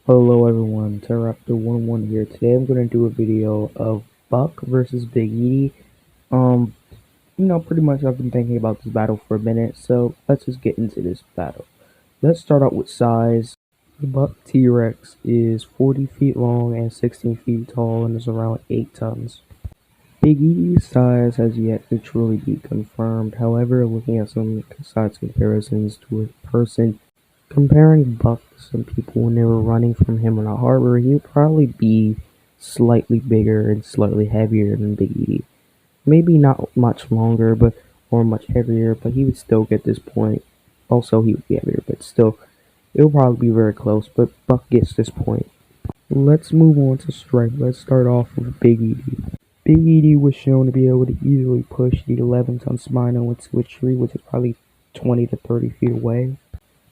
Hello everyone, Terraptor11 here. Today I'm going to do a video of Buck versus Big Eatie. Um, pretty much I've been thinking about this battle for a minute, so let's just get into this battle. Let's start out with size. The Buck T-Rex is 40 feet long and 16 feet tall and is around 8 tons. Big Eatie's size has yet to truly be confirmed. However, looking at some size comparisons to a person, comparing Buck to some people when they were running from him on a harbor, he would probably be slightly bigger and slightly heavier than Big Eatie. Maybe not much longer, or much heavier, but he would still get this point. Also, he would be heavier, but still, it will probably be very close. But Buck gets this point. Let's move on to strength. Let's start off with Big Eatie. Big Eatie was shown to be able to easily push the 11-ton Spino into a tree, which is probably 20 to 30 feet away.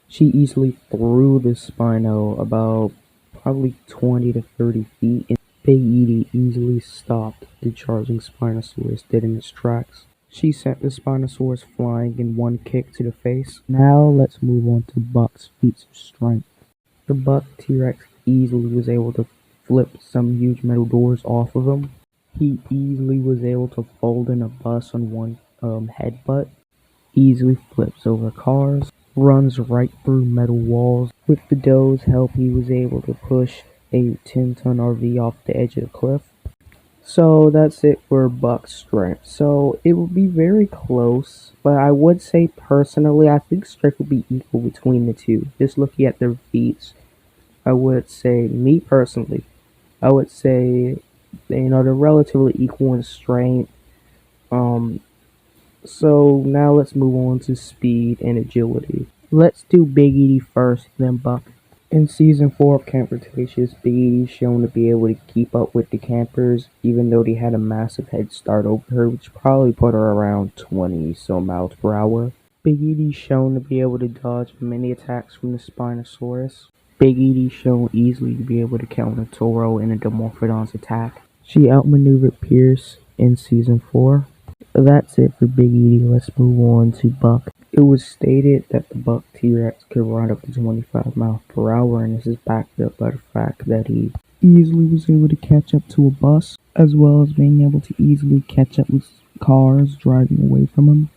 She easily threw the Spino about probably 20 to 30 feet, and Big Eatie easily stopped the charging Spinosaurus dead in its tracks. She sent the Spinosaurus flying in one kick to the face. Now let's move on to Buck's feats of strength. The Buck T-Rex easily was able to flip some huge metal doors off of him. He easily was able to fold in a bus on one headbutt. Easily flips over cars. Runs right through metal walls. With the doe's help, he was able to push a 10-ton RV off the edge of the cliff. So that's it for Buck's strength. So it will be very close, but I would say personally, I think strength would be equal between the two. Just looking at their feats, I would say, me personally, I would say, they're relatively equal in strength. So now let's move on to speed and agility. Let's do Big Eatie first, then Buck. In Season 4 of Camp Cretaceous, Big Eatie is shown to be able to keep up with the campers, even though they had a massive head start over her, which probably put her around 20 so miles per hour. Big Eatie is shown to be able to dodge many attacks from the Spinosaurus. Big Eatie is shown easily to be able to counter Toro and a Dimorphodon's attack. She outmaneuvered Pierce in Season 4. That's it for Big Eatie. Let's move on to Buck. It was stated that the Buck T-Rex could run up to 25 miles per hour, and this is backed up by the fact that he easily was able to catch up to a bus, as well as being able to easily catch up with cars driving away from him.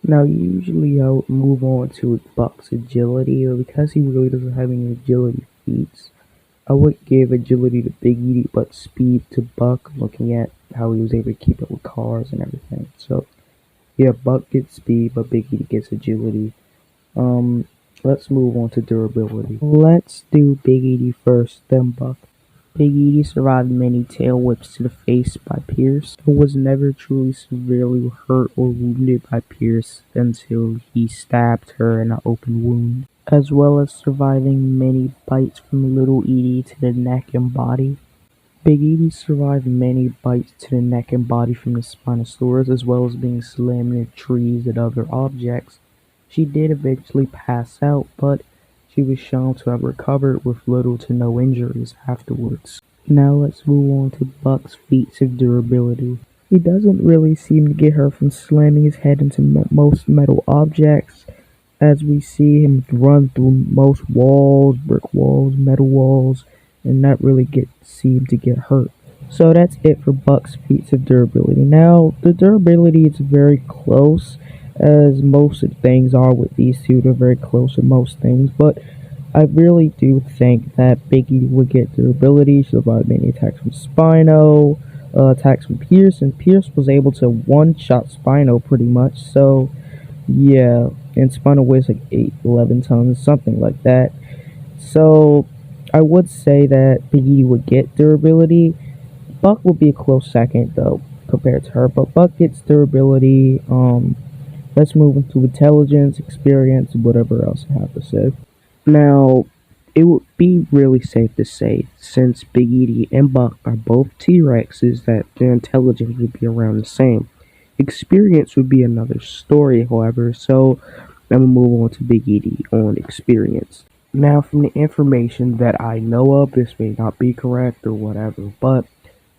Now, usually I would move on to Buck's agility, but because he really doesn't have any agility feats, I would give agility to Big Eatie, but speed to Buck, looking at how he was able to keep up with cars and everything. So, yeah, Buck gets speed, but Big Eatie gets agility. Let's move on to durability. Let's do Big Eatie first, then Buck. Big Eatie survived many tail whips to the face by Pierce, but was never truly severely hurt or wounded by Pierce until he stabbed her in an open wound, as well as surviving many bites from Little Eatie to the neck and body. Big Eatie survived many bites to the neck and body from the Spinosaurus, as well as being slammed into trees and other objects. She did eventually pass out, but she was shown to have recovered with little to no injuries afterwards. Now let's move on to Buck's feats of durability. He doesn't really seem to get hurt from slamming his head into most metal objects, as we see him run through most walls, brick walls, metal walls, and not really seem to get hurt. So that's it for Buck's feats of durability. Now, the durability is very close, as most things are with these two. They're very close with most things, but I really do think that Big Eatie would get durability. She survived many attacks from Spino, attacks from Pierce, and Pierce was able to one-shot Spino pretty much. So, yeah, and Spino weighs like 11 tons, something like that. So, I would say that Big Eatie would get durability. Buck would be a close second, though, compared to her, but Buck gets durability. Let's move into intelligence, experience, whatever else I have to say. Now, it would be really safe to say, since Big Eatie and Buck are both T-Rexes, that their intelligence would be around the same. Experience would be another story, however, so I'm going to move on to Big Eatie on experience. Now, from the information that I know of, this may not be correct or whatever, but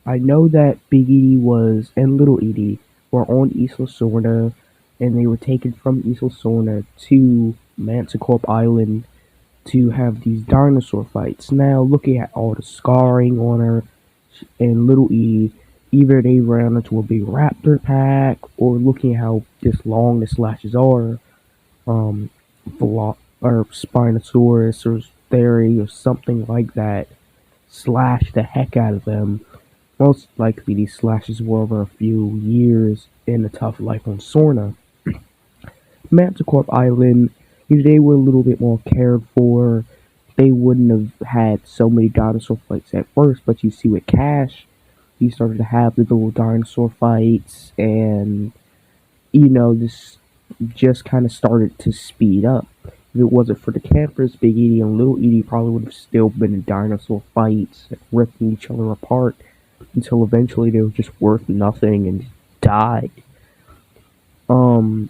I know that Big Eatie and Little Eatie were on Isla Sorna, and they were taken from Isla Sorna to Manticorp Island to have these dinosaur fights. Now, looking at all the scarring on her and little E, either they ran into a big raptor pack, or looking at how this long the slashes are, or Spinosaurus or Theory or something like that slash the heck out of them. Most likely these slashes were over a few years in a tough life on Sorna. Manticore Island, if they were a little bit more cared for, they wouldn't have had so many dinosaur fights at first, but you see with Cash, he started to have the little dinosaur fights, and just kind of started to speed up. If it wasn't for the campers, Big Edie and Little Edie probably would have still been in dinosaur fights, ripping each other apart until eventually they were just worth nothing and died. Um,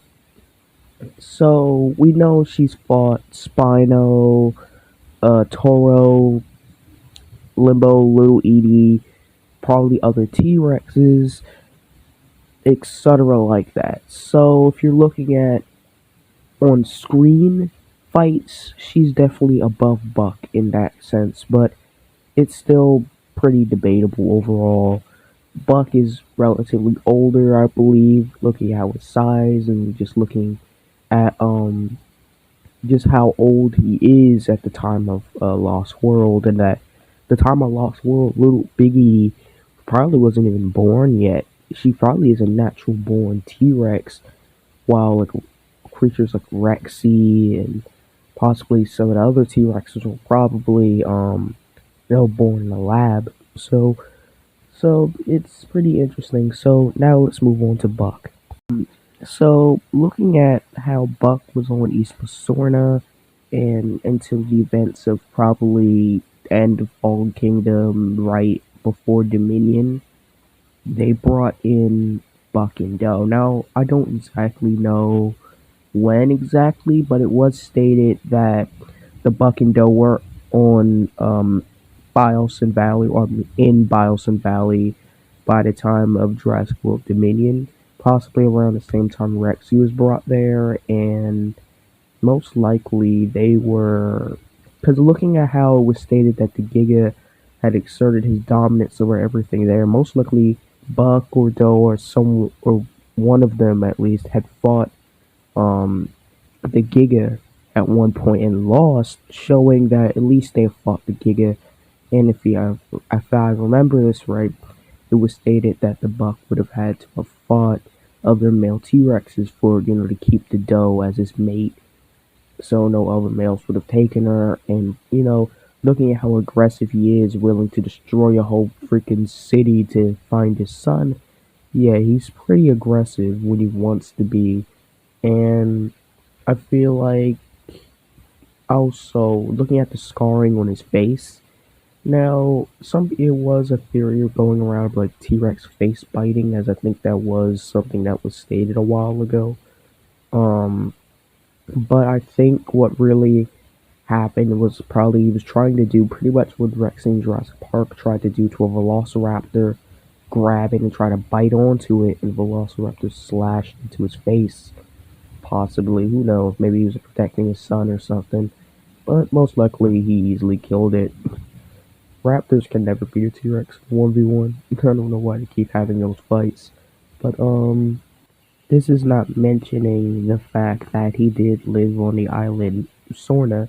so we know she's fought Spino, Toro, Limbo, Little Edie, probably other T Rexes, etc. like that. So if you're looking at on screen fights, she's definitely above Buck in that sense, but it's still pretty debatable overall. Buck is relatively older, I believe, looking at his size and just looking at just how old he is at the time of Lost World, and that the time of Lost World, little Biggie probably wasn't even born yet. She probably is a natural born T Rex, while like creatures like Rexy and possibly some of the other T Rexes were probably they were born in a lab. So it's pretty interesting. So now let's move on to Buck. So looking at how Buck was on East Pasorna and until the events of probably end of Fallen Kingdom right before Dominion, they brought in Buck and Doe. Now I don't exactly know when exactly, but it was stated that the Buck and Doe were on Biosyn Valley, or in Biosyn Valley, by the time of Jurassic World Dominion, possibly around the same time Rexy was brought there, and most likely they were, because looking at how it was stated that the Giga had exerted his dominance over everything there, most likely Buck or Doe or some or one of them at least had fought um the Giga at one point and lost, showing that at least they fought the Giga. And if I remember this right, it was stated that the Buck would have had to have fought other male T Rexes for to keep the Doe as his mate, so no other males would have taken her. And looking at how aggressive he is, willing to destroy a whole freaking city to find his son, yeah, he's pretty aggressive when he wants to be. And I feel like also looking at the scarring on his face. Now, it was a theory going around like T Rex face biting, as I think that was something that was stated a while ago. Um, but I think what really happened was probably he was trying to do pretty much what Rex in Jurassic Park tried to do to a Velociraptor, grab it and try to bite onto it, and Velociraptor slashed into his face. Possibly, who knows? Maybe he was protecting his son or something. But most likely, he easily killed it. Raptors can never beat a T-Rex 1v1. I don't know why they keep having those fights. But, this is not mentioning the fact that he did live on the island Sorna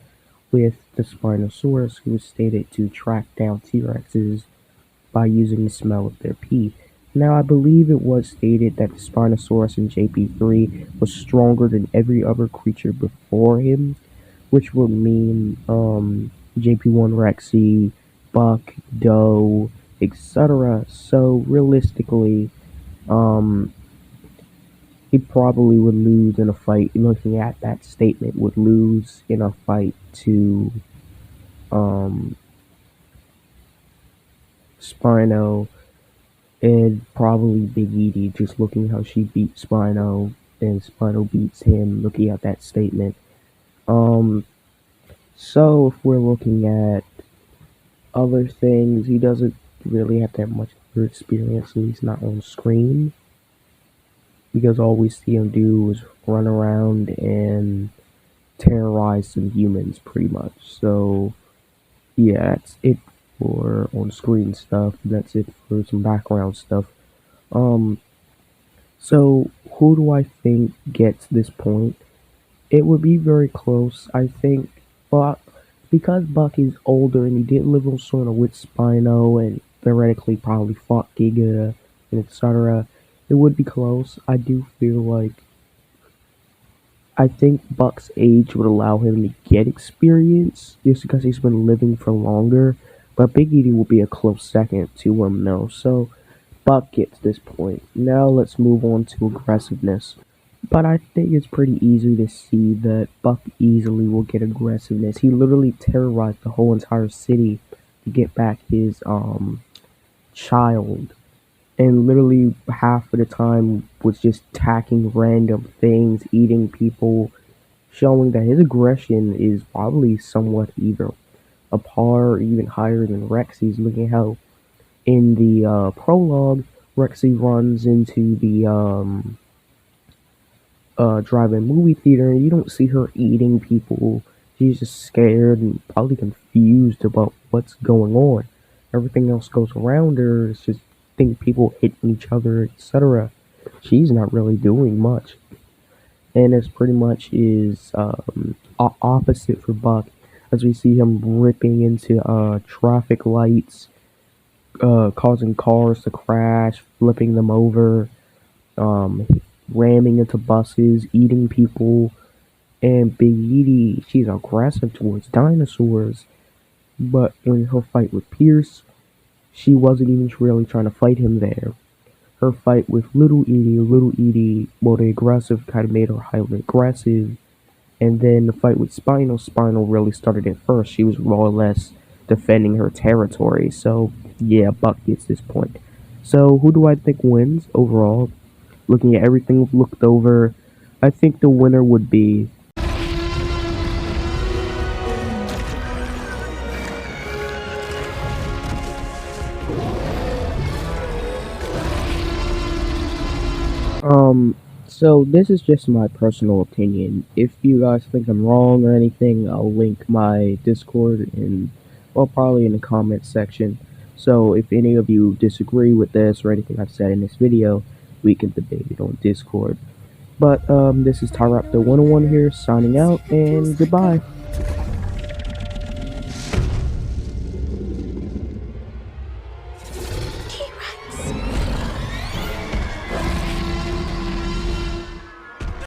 with the Spinosaurus, who was stated to track down T-Rexes by using the smell of their pee. Now, I believe it was stated that the Spinosaurus in JP3 was stronger than every other creature before him, which would mean JP1 Rexy, Buck, Doe, etc. So realistically, he probably would lose in a fight. Looking at that statement, would lose in a fight to um, Spino, and probably Big Eatie. Just looking how she beat Spino and Spino beats him. Looking at that statement. So if we're looking at other things, he doesn't really have that much experience, at least not on screen, because all we see him do is run around and terrorize some humans pretty much. So yeah, that's it for on screen stuff. That's it for some background stuff. Um, so who do I think gets this point? It would be very close, I think, but because Buck is older and he did live on sort of with Spino and theoretically probably fought Giga and etc., it would be close. I do feel like I think Buck's age would allow him to get experience just because he's been living for longer, but Big Edie will be a close second to him though. So Buck gets this point. Now let's move on to aggressiveness. But I think it's pretty easy to see that Buck easily will get aggressiveness. He literally terrorized the whole entire city to get back his child. And literally half of the time was just attacking random things, eating people, showing that his aggression is probably somewhat either a par or even higher than Rexy's. Looking how in the prologue, Rexy runs into the drive-in movie theater, and you don't see her eating people. She's just scared and probably confused about what's going on. Everything else goes around her. It's just think people hitting each other, etc. She's not really doing much, and it's pretty much is opposite for Buck, as we see him ripping into traffic lights, causing cars to crash, flipping them over, um, ramming into buses, eating people, and Big Edie, she's aggressive towards dinosaurs, but in her fight with Pierce, she wasn't even really trying to fight him there. Her fight with Little Edie, well, the aggressive kind of made her highly aggressive, and then the fight with Spinal really started it first. She was more or less defending her territory, so yeah, Buck gets this point. So who do I think wins overall? Looking at everything we've looked over, I think the winner would be so this is just my personal opinion. If you guys think I'm wrong or anything, I'll link my Discord in, well, probably in the comments section. So if any of you disagree with this or anything I've said in this video, we can debate it on Discord. But this is Tyraptor 101 here, signing out, and goodbye.